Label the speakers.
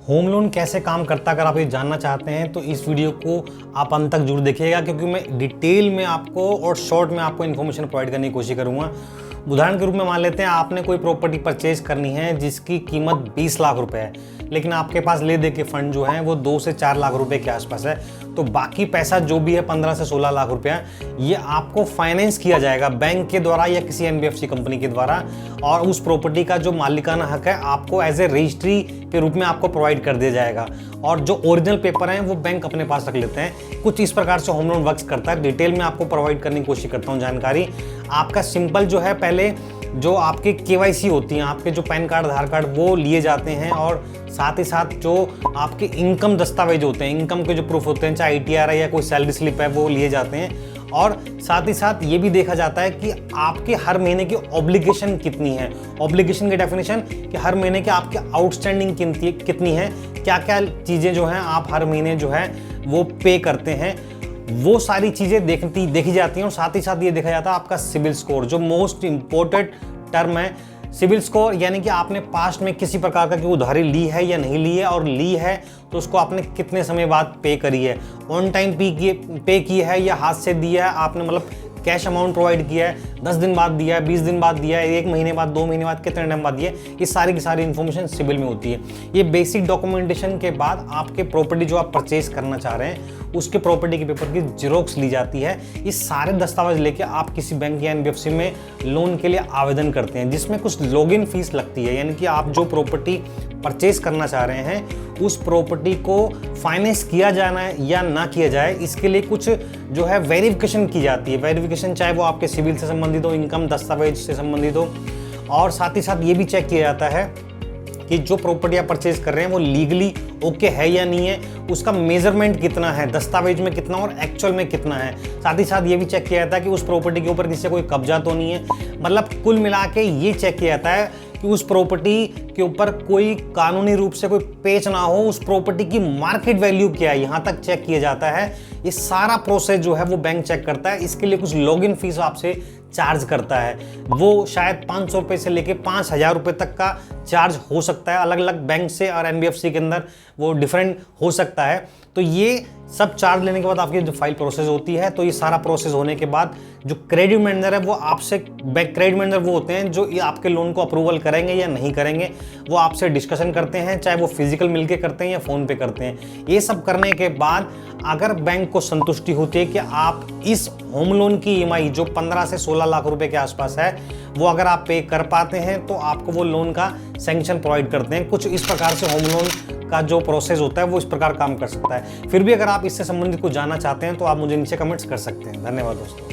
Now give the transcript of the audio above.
Speaker 1: Home loan कैसे काम करता है, अगर आप ये जानना चाहते हैं तो इस वीडियो को आप अंत तक जरूर देखिएगा, क्योंकि मैं डिटेल में आपको और शॉर्ट में आपको इन्फॉर्मेशन प्रोवाइड करने की कोशिश करूंगा। उदाहरण के रूप में मान लेते हैं आपने कोई प्रॉपर्टी परचेज करनी है जिसकी कीमत 20 लाख रुपए है, लेकिन आपके पास ले दे के फंड जो हैं वो 2 से 4 लाख रुपए के आसपास है। तो बाकी पैसा जो भी है 15 से 16 लाख रुपया, ये आपको फाइनेंस किया जाएगा बैंक के द्वारा या किसी एनबीएफसी कंपनी के द्वारा, और उस प्रॉपर्टी का जो मालिकाना हक है आपको एज ए रजिस्ट्री के रूप में आपको प्रोवाइड कर दिया जाएगा, और जो ओरिजिनल पेपर हैं वो बैंक अपने पास रख लेते हैं। कुछ इस प्रकार से होम लोन वर्क्स करता है। डिटेल में आपको प्रोवाइड करने की कोशिश करता हूँ जानकारी। आपका सिंपल जो है, पहले जो आपके केवाईसी होती हैं, आपके जो पैन कार्ड आधार कार्ड वो लिए जाते हैं, और साथ ही साथ जो आपके इनकम दस्तावेज होते हैं, इनकम के जो प्रूफ होते हैं, चाहे ITR है या कोई सैलरी स्लिप है, वो लिए जाते हैं। और साथ ही साथ ये भी देखा जाता है कि आपके हर महीने की ऑब्लिगेशन कितनी है। ऑब्लिगेशन की डेफिनेशन कि हर महीने के आपके आउटस्टैंडिंग कितनी है, क्या क्या चीज़ें जो हैं आप हर महीने जो है वो पे करते हैं, वो सारी चीज़ें देखी जाती हैं। और साथ ही साथ ये देखा जाता है आपका सिबिल स्कोर, जो मोस्ट इम्पोर्टेंट टर्म है। सिबिल स्कोर यानी कि आपने पास्ट में किसी प्रकार का कोई उधारी ली है या नहीं ली है, और ली है तो उसको आपने कितने समय बाद पे करी है, ऑन टाइम पे की है या हाथ से दिया है आपने, मतलब कैश अमाउंट प्रोवाइड किया है, 10 दिन बाद दिया है, 20 दिन बाद दिया है, 1 महीने बाद, 2 महीने बाद, कितने टाइम बाद दिया है, ये सारी की सारी इन्फॉर्मेशन सिबिल में होती है। ये बेसिक डॉक्यूमेंटेशन के बाद आपके प्रॉपर्टी जो आप परचेज करना चाह रहे हैं उसके प्रॉपर्टी के पेपर की जेरोक्स ली जाती है। ये सारे दस्तावेज लेके आप किसी बैंक या एनबीएफसी में लोन के लिए आवेदन करते हैं, जिसमें कुछ लॉगिन फीस लगती है। यानी कि आप जो प्रॉपर्टी परचेज करना चाह रहे हैं उस प्रॉपर्टी को फाइनेंस किया जाना है या ना किया जाए, इसके लिए कुछ जो है वेरिफिकेशन की जाती है। वेरिफिकेशन चाहे वो आपके सिविल से संबंधित हो, इनकम दस्तावेज से संबंधित हो, और साथ ही साथ ये भी चेक किया जाता है कि जो प्रॉपर्टी आप परचेज कर रहे हैं वो लीगली ओके है या नहीं है, उसका मेजरमेंट कितना है, दस्तावेज में कितना और एक्चुअल में कितना है। साथ ही साथ ये भी चेक किया जाता है कि उस प्रॉपर्टी के ऊपर किसी से कोई कब्जा तो नहीं है। मतलब कुल मिला के ये चेक किया जाता है कि उस प्रॉपर्टी के ऊपर कोई कानूनी रूप से कोई पेच ना हो, उस प्रॉपर्टी की मार्केट वैल्यू क्या है, यहाँ तक चेक किया जाता है। ये सारा प्रोसेस जो है वो बैंक चेक करता है। इसके लिए कुछ लॉगिन फीस आपसे चार्ज करता है, वो शायद 500 रुपये से लेके 5000 रुपये तक का चार्ज हो सकता है। अलग अलग बैंक से और एनबीएफसी के अंदर वो डिफरेंट हो सकता है। तो ये सब चार्ज लेने के बाद आपकी जो फाइल प्रोसेस होती है, तो ये सारा प्रोसेस होने के बाद जो क्रेडिट मैनेजर है वो आपसे, क्रेडिट मैनेजर वो होते हैं जो ये आपके लोन को अप्रूवल करेंगे या नहीं करेंगे, वो आपसे डिस्कशन करते हैं, चाहे वो फिजिकल मिलके करते हैं या फ़ोन पे करते हैं। ये सब करने के बाद अगर बैंक को संतुष्टि होती है कि आप इस होम लोन की EMI जो 15 से 16 लाख रुपए के आसपास है वो अगर आप पे कर पाते हैं, तो आपको वो लोन का सैंक्शन प्रोवाइड करते हैं। कुछ इस प्रकार से होम लोन का जो प्रोसेस होता है वो इस प्रकार काम कर सकता है। फिर भी अगर आप इससे संबंधित कुछ जानना चाहते हैं तो आप मुझे नीचे कमेंट्स कर सकते हैं। धन्यवाद दोस्तों।